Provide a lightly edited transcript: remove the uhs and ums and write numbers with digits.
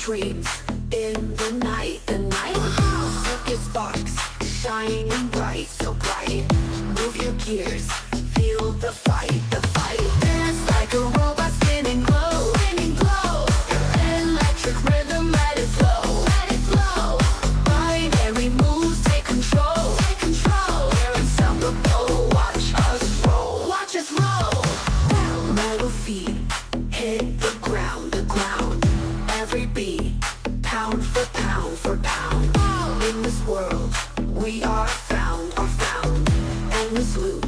dreams in the night. Circuit sparks shining bright, so bright. Move your gears, feel the fight, Dance like a robot spinning glow, Electric rhythm, let it flow, Binary moves, take control, We're unstoppable, watch us roll, Metal feet hit the ground, Every beat, pound for pound, In this world, we are found, endless loop.